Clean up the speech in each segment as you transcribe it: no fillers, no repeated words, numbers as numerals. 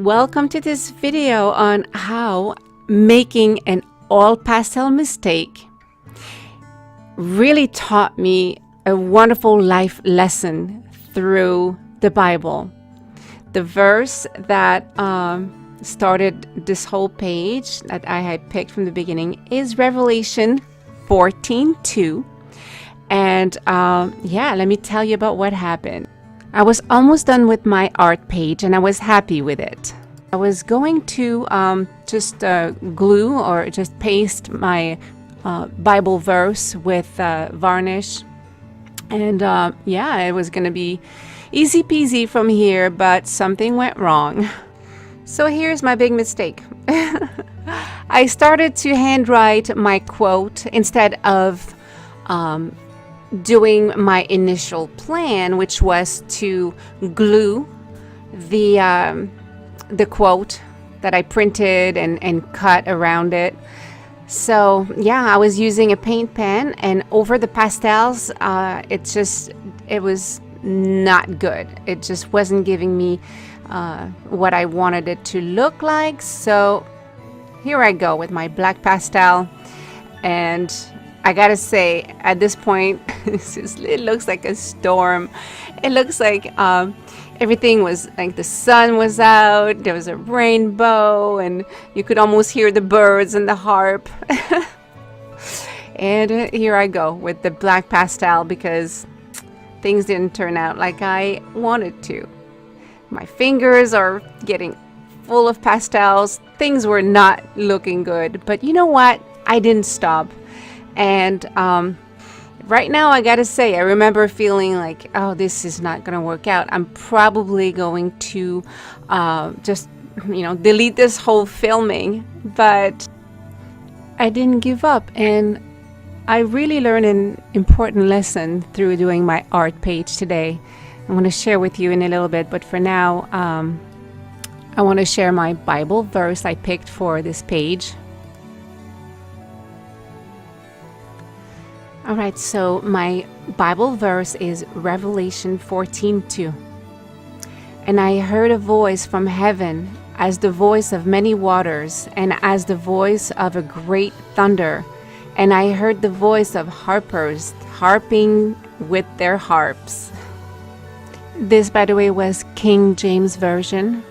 Welcome to this video on how making an all pastel mistake really taught me a wonderful life lesson through the Bible. The verse that started this whole page that I had picked from the beginning is Revelation 14:2. And let me tell you about what happened. I was almost done with my art page and I was happy with it. I was going to just glue or just paste my Bible verse with varnish. And it was going to be easy peasy from here, but something went wrong. So here's my big mistake. I started to handwrite my quote instead of doing my initial plan, which was to glue the quote that I printed and cut around it. So I was using a paint pen, and over the pastels, it was not good. It just wasn't giving me what I wanted it to look like. So here I go with my black pastel, and I gotta say, at this point, it looks like a storm. It looks like everything was like the sun was out, there was a rainbow, and you could almost hear the birds and the harp. And here I go with the black pastel because things didn't turn out like I wanted to. My fingers are getting full of pastels. Things were not looking good, but you know what? I didn't stop. And right now, I gotta say, I remember feeling like, oh, this is not gonna work out. I'm probably going to just delete this whole filming. But I didn't give up, and I really learned an important lesson through doing my art page today. I'm going to share with you in a little bit, but for now, I want to share my Bible verse I picked for this page. All right, so my Bible verse is Revelation 14:2. And I heard a voice from heaven as the voice of many waters and as the voice of a great thunder. And I heard the voice of harpers harping with their harps. This, by the way, was King James Version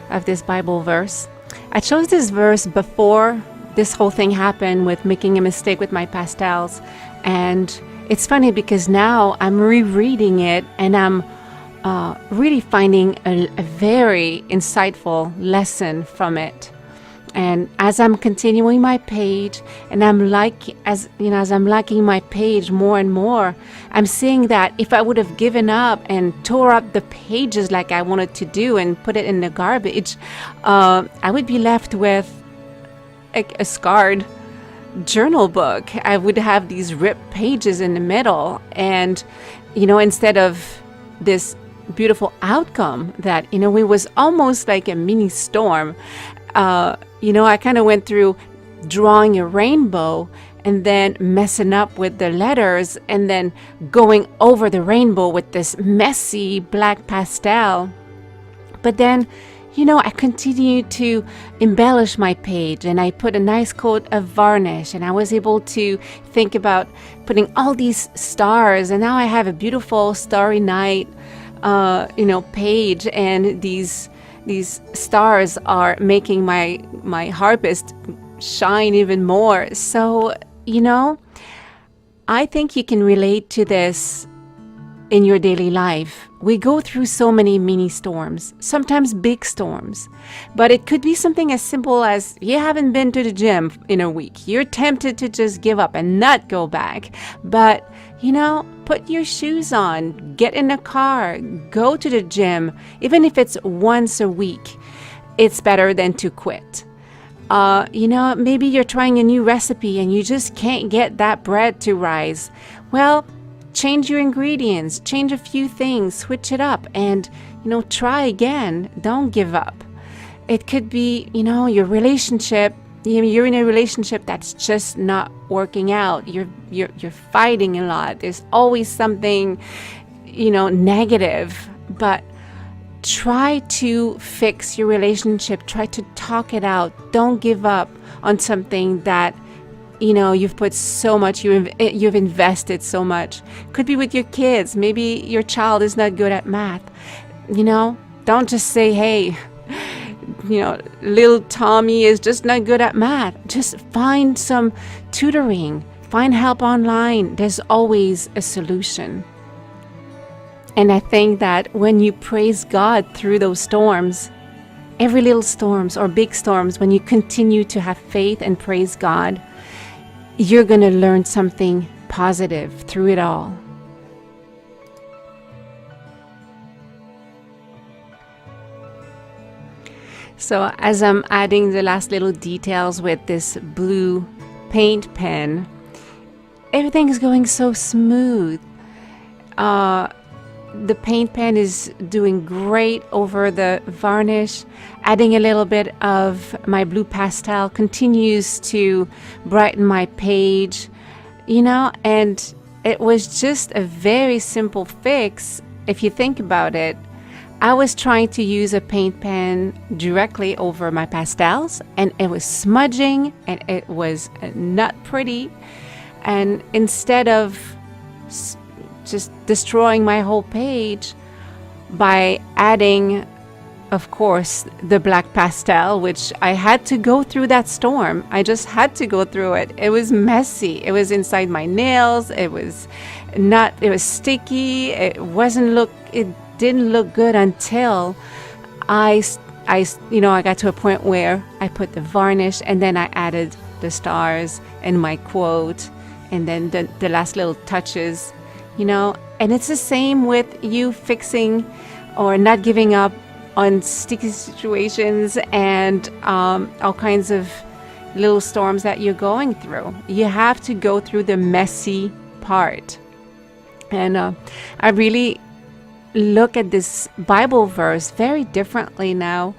of this Bible verse. I chose this verse before this whole thing happened with making a mistake with my pastels. And it's funny because now I'm rereading it and I'm really finding a very insightful lesson from it. And as I'm continuing my page and as I'm liking my page more and more, I'm seeing that if I would have given up and tore up the pages like I wanted to do and put it in the garbage, I would be left with a scarred journal book. I would have these ripped pages in the middle, and instead of this beautiful outcome that it was almost like a mini storm. I kind of went through drawing a rainbow and then messing up with the letters and then going over the rainbow with this messy black pastel. But then I continued to embellish my page, and I put a nice coat of varnish, and I was able to think about putting all these stars, and now I have a beautiful Starry Night page, and these stars are making my harpist shine even more. So I think you can relate to this in your daily life. We go through so many mini storms, sometimes big storms, but it could be something as simple as you haven't been to the gym in a week. You're tempted to just give up and not go back. But, put your shoes on, get in a car, go to the gym. Even if it's once a week, it's better than to quit. Maybe you're trying a new recipe and you just can't get that bread to rise. Well, change your ingredients, change a few things, switch it up, and try again. Don't give up. It could be your relationship. You're in a relationship that's just not working out. You're fighting a lot. There's always something negative. But try to fix your relationship. Try to talk it out. Don't give up on something that you've put so much, you've invested so much. Could be with your kids. Maybe your child is not good at math. Don't just say, hey, little Tommy is just not good at math. Just find some tutoring, find help online. There's always a solution. And I think that when you praise God through those storms, every little storms or big storms, when you continue to have faith and praise God, you're going to learn something positive through it all. So as I'm adding the last little details with this blue paint pen, everything is going so smooth. The paint pen is doing great over the varnish. Adding a little bit of my blue pastel continues to brighten my page, and it was just a very simple fix. If you think about it, I was trying to use a paint pen directly over my pastels, and it was smudging, and it was not pretty. And instead of just destroying my whole page by adding, of course, the black pastel, which I had to go through that storm. I just had to go through it. It was messy. It was inside my nails. It was sticky. It didn't look good until I got to a point where I put the varnish, and then I added the stars and my quote, and then the last little touches. And it's the same with you fixing or not giving up on sticky situations and all kinds of little storms that you're going through. You have to go through the messy part. And I really look at this Bible verse very differently now.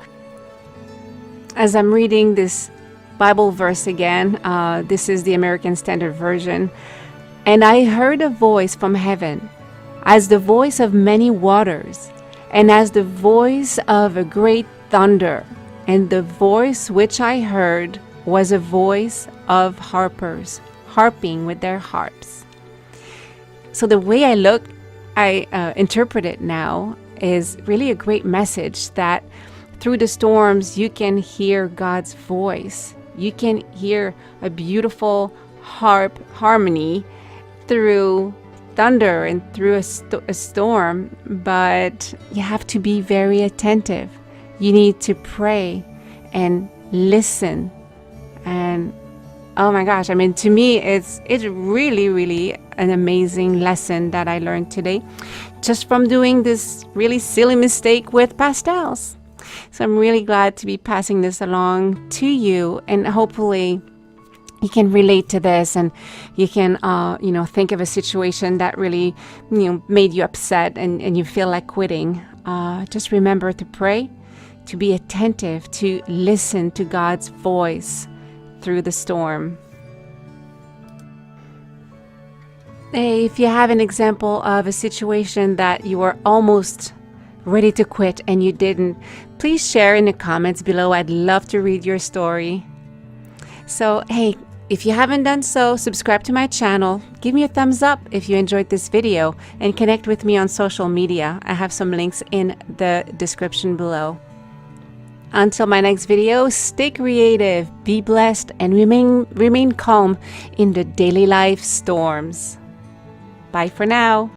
As I'm reading this Bible verse again, this is the American Standard Version. And I heard a voice from heaven, as the voice of many waters, and as the voice of a great thunder. And the voice which I heard was a voice of harpers, harping with their harps. So the way I interpret it now is really a great message that through the storms, you can hear God's voice. You can hear a beautiful harp harmony through thunder and through a storm, but you have to be very attentive. You need to pray and listen. And oh my gosh, to me, it's really, really an amazing lesson that I learned today just from doing this really silly mistake with pastels. So I'm really glad to be passing this along to you, and hopefully you can relate to this, and you can, think of a situation that really, made you upset and you feel like quitting. Just remember to pray, to be attentive, to listen to God's voice through the storm. Hey, if you have an example of a situation that you were almost ready to quit and you didn't, please share in the comments below. I'd love to read your story. So, hey, if you haven't done so, subscribe to my channel, give me a thumbs up if you enjoyed this video, and connect with me on social media. I have some links in the description below. Until my next video, stay creative, be blessed, and remain calm in the daily life storms. Bye for now.